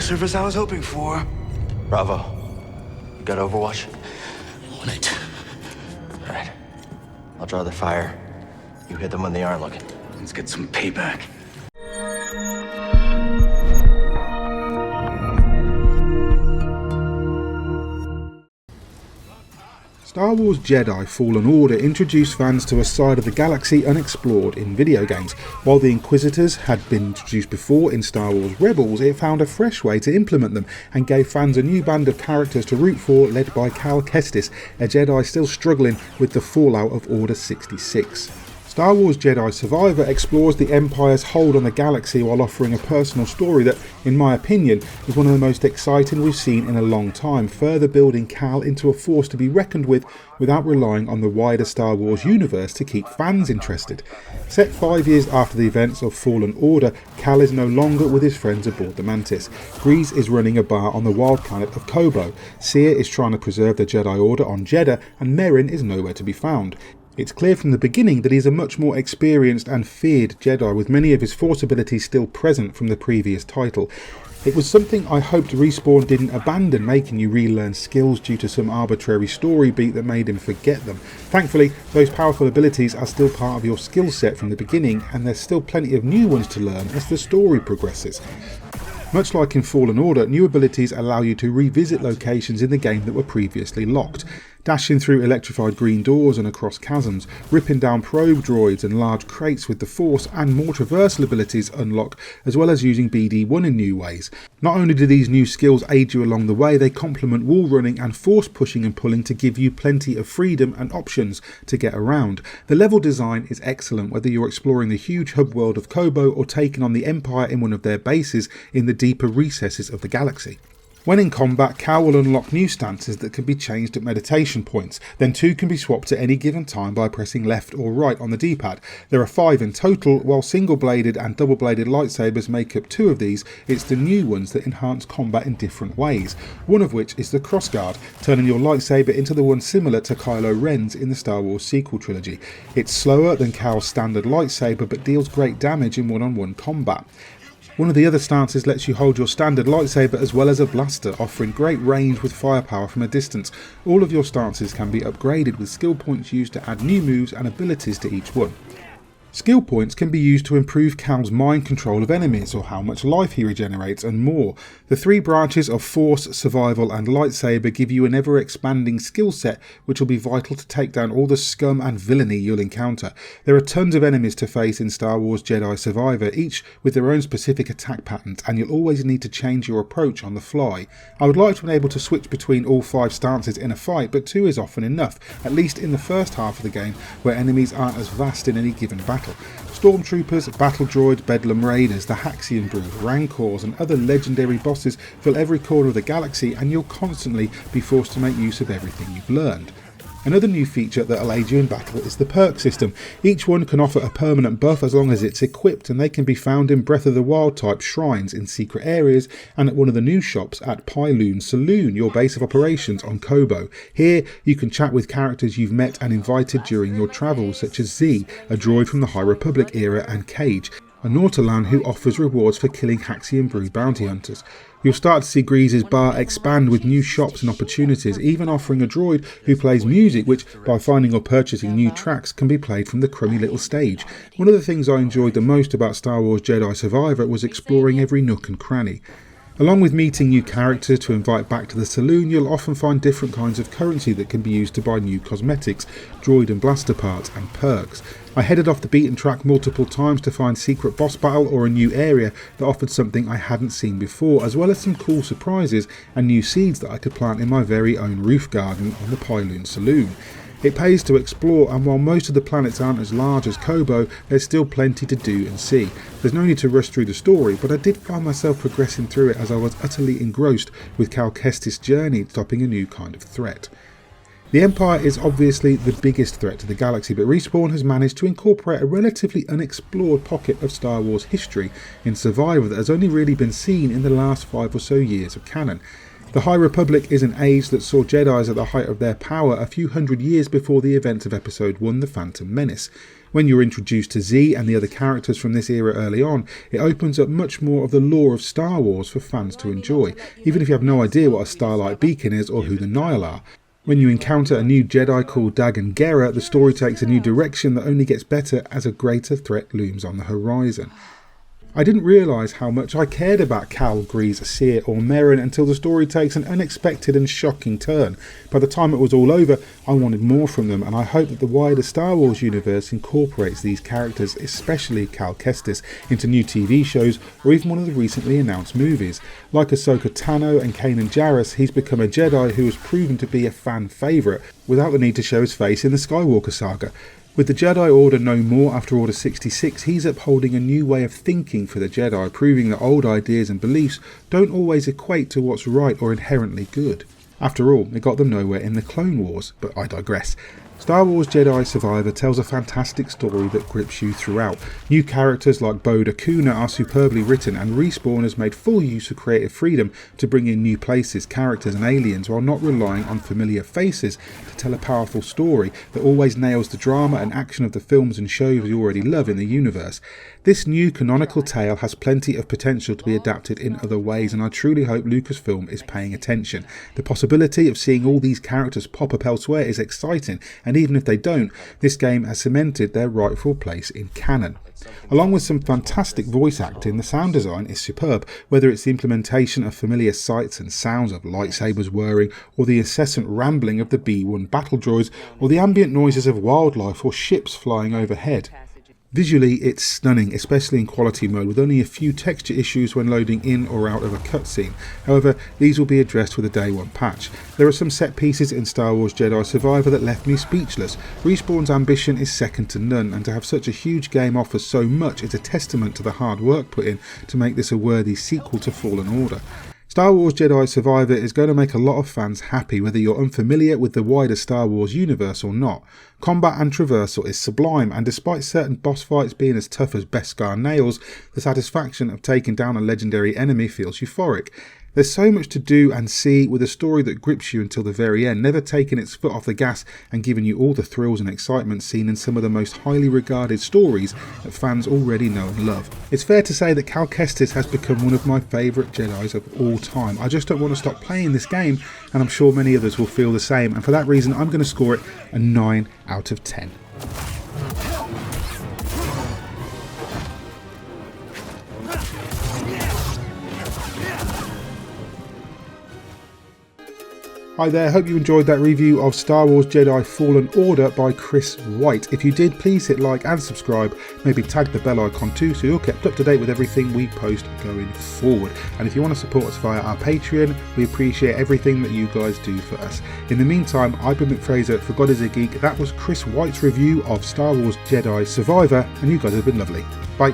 service I was hoping for. Bravo. You got Overwatch? On it. Alright. I'll draw the fire. You hit them when they aren't looking. Let's get some payback. Star Wars Jedi Fallen Order introduced fans to a side of the galaxy unexplored in video games. While the Inquisitors had been introduced before in Star Wars Rebels, it found a fresh way to implement them and gave fans a new band of characters to root for, led by Kestis, a Jedi still struggling with the fallout of Order 66. Star Wars Jedi Survivor explores the Empire's hold on the galaxy while offering a personal story that, in my opinion, is one of the most exciting we've seen in a long time, further building Cal into a force to be reckoned with without relying on the wider Star Wars universe to keep fans interested. Set 5 years after the events of Fallen Order, Cal is no longer with his friends aboard the Mantis. Grease is running a bar on the wild planet of Kobo. Seer is trying to preserve the Jedi Order on Jeddah, and Merrin is nowhere to be found. It's clear from the beginning that he's a much more experienced and feared Jedi, with many of his Force abilities still present from the previous title. It was something I hoped Respawn didn't abandon, making you relearn skills due to some arbitrary story beat that made him forget them. Thankfully, those powerful abilities are still part of your skill set from the beginning, and there's still plenty of new ones to learn as the story progresses. Much like in Fallen Order, new abilities allow you to revisit locations in the game that were previously locked. Dashing through electrified green doors and across chasms, ripping down probe droids and large crates with the Force, and more traversal abilities unlock, as well as using BD1 in new ways. Not only do these new skills aid you along the way, they complement wall running and force pushing and pulling to give you plenty of freedom and options to get around. The level design is excellent, whether you're exploring the huge hub world of Kobo or taking on the Empire in one of their bases in the deeper recesses of the galaxy. When in combat, Cal will unlock new stances that can be changed at meditation points. Then 2 can be swapped at any given time by pressing left or right on the D-pad. There are 5 in total. While single-bladed and double-bladed lightsabers make up 2 of these, it's the new ones that enhance combat in different ways. One of which is the crossguard, turning your lightsaber into the one similar to Kylo Ren's in the Star Wars sequel trilogy. It's slower than Cal's standard lightsaber, but deals great damage in one-on-one combat. One of the other stances lets you hold your standard lightsaber as well as a blaster, offering great range with firepower from a distance. All of your stances can be upgraded with skill points used to add new moves and abilities to each one. Skill points can be used to improve Cal's mind control of enemies, or how much life he regenerates, and more. The 3 branches of Force, Survival and Lightsaber give you an ever-expanding skill set which will be vital to take down all the scum and villainy you'll encounter. There are tons of enemies to face in Star Wars Jedi Survivor, each with their own specific attack patterns, and you'll always need to change your approach on the fly. I would like to be able to switch between all 5 stances in a fight, but 2 is often enough, at least in the first half of the game, where enemies aren't as vast in any given battle. Stormtroopers, battle droids, Bedlam Raiders, the Haxion Brood, Rancors and other legendary bosses fill every corner of the galaxy, and you'll constantly be forced to make use of everything you've learned. Another new feature that will aid you in battle is the perk system. Each one can offer a permanent buff as long as it's equipped, and they can be found in Breath of the Wild type shrines in secret areas and at one of the new shops at Pyloon Saloon, your base of operations on Kobo. Here you can chat with characters you've met and invited during your travels, such as Z, a droid from the High Republic era, and Cage, a Nautolan who offers rewards for killing Haxion Brood bounty hunters. You'll start to see Grease's bar expand with new shops and opportunities, even offering a droid who plays music which, by finding or purchasing new tracks, can be played from the crummy little stage. One of the things I enjoyed the most about Star Wars Jedi Survivor was exploring every nook and cranny. Along with meeting new characters to invite back to the saloon, you'll often find different kinds of currency that can be used to buy new cosmetics, droid and blaster parts and perks. I headed off the beaten track multiple times to find secret boss battle or a new area that offered something I hadn't seen before, as well as some cool surprises and new seeds that I could plant in my very own roof garden on the Pyloon Saloon. It pays to explore, and while most of the planets aren't as large as Kobo, there's still plenty to do and see. There's no need to rush through the story, but I did find myself progressing through it as I was utterly engrossed with Cal Kestis' journey stopping a new kind of threat. The Empire is obviously the biggest threat to the galaxy, but Respawn has managed to incorporate a relatively unexplored pocket of Star Wars history in Survivor that has only really been seen in the last 5 or so years of canon. The High Republic is an age that saw Jedis at the height of their power a few hundred years before the events of Episode 1, The Phantom Menace. When you're introduced to Z and the other characters from this era early on, it opens up much more of the lore of Star Wars for fans to enjoy, even if you have no idea what a Starlight Beacon is or who the Nihil are. When you encounter a new Jedi called Dagan Gera, the story takes a new direction that only gets better as a greater threat looms on the horizon. I didn't realise how much I cared about Cal, Grease, Seer or Merrin until the story takes an unexpected and shocking turn. By the time it was all over, I wanted more from them, and I hope that the wider Star Wars universe incorporates these characters, especially Cal Kestis, into new TV shows or even one of the recently announced movies. Like Ahsoka Tano and Kanan Jarrus, he's become a Jedi who has proven to be a fan favourite without the need to show his face in the Skywalker saga. With the Jedi Order no more after Order 66, he's upholding a new way of thinking for the Jedi, proving that old ideas and beliefs don't always equate to what's right or inherently good. After all, it got them nowhere in the Clone Wars, but I digress. Star Wars Jedi Survivor tells a fantastic story that grips you throughout. New characters like Boda Kuna are superbly written, and Respawn has made full use of creative freedom to bring in new places, characters and aliens while not relying on familiar faces to tell a powerful story that always nails the drama and action of the films and shows you already love in the universe. This new canonical tale has plenty of potential to be adapted in other ways, and I truly hope Lucasfilm is paying attention. The possibility of seeing all these characters pop up elsewhere is exciting, and even if they don't, this game has cemented their rightful place in canon. Along with some fantastic voice acting, the sound design is superb, whether it's the implementation of familiar sights and sounds of lightsabers whirring, or the incessant rambling of the B-1 battle droids, or the ambient noises of wildlife or ships flying overhead. Visually, it's stunning, especially in quality mode, with only a few texture issues when loading in or out of a cutscene. However, these will be addressed with a day one patch. There are some set pieces in Star Wars Jedi Survivor that left me speechless. Respawn's ambition is second to none, and to have such a huge game offer so much is a testament to the hard work put in to make this a worthy sequel to Fallen Order. Star Wars Jedi Survivor is going to make a lot of fans happy, whether you're unfamiliar with the wider Star Wars universe or not. Combat and traversal is sublime, and despite certain boss fights being as tough as Beskar nails, the satisfaction of taking down a legendary enemy feels euphoric. There's so much to do and see, with a story that grips you until the very end, never taking its foot off the gas and giving you all the thrills and excitement seen in some of the most highly regarded stories that fans already know and love. It's fair to say that Cal Kestis has become one of my favourite Jedis of all time. I just don't want to stop playing this game, and I'm sure many others will feel the same, and for that reason I'm going to score it a 9 out of 10. Hi there, hope you enjoyed that review of Star Wars Jedi Fallen Order by Chris White. If you did, please hit like and subscribe, maybe tag the bell icon too so you're kept up to date with everything we post going forward. And if you want to support us via our Patreon, we appreciate everything that you guys do for us. In the meantime, I've been Mick Fraser for God is a Geek. That was Chris White's review of Star Wars Jedi Survivor, and you guys have been lovely. Bye.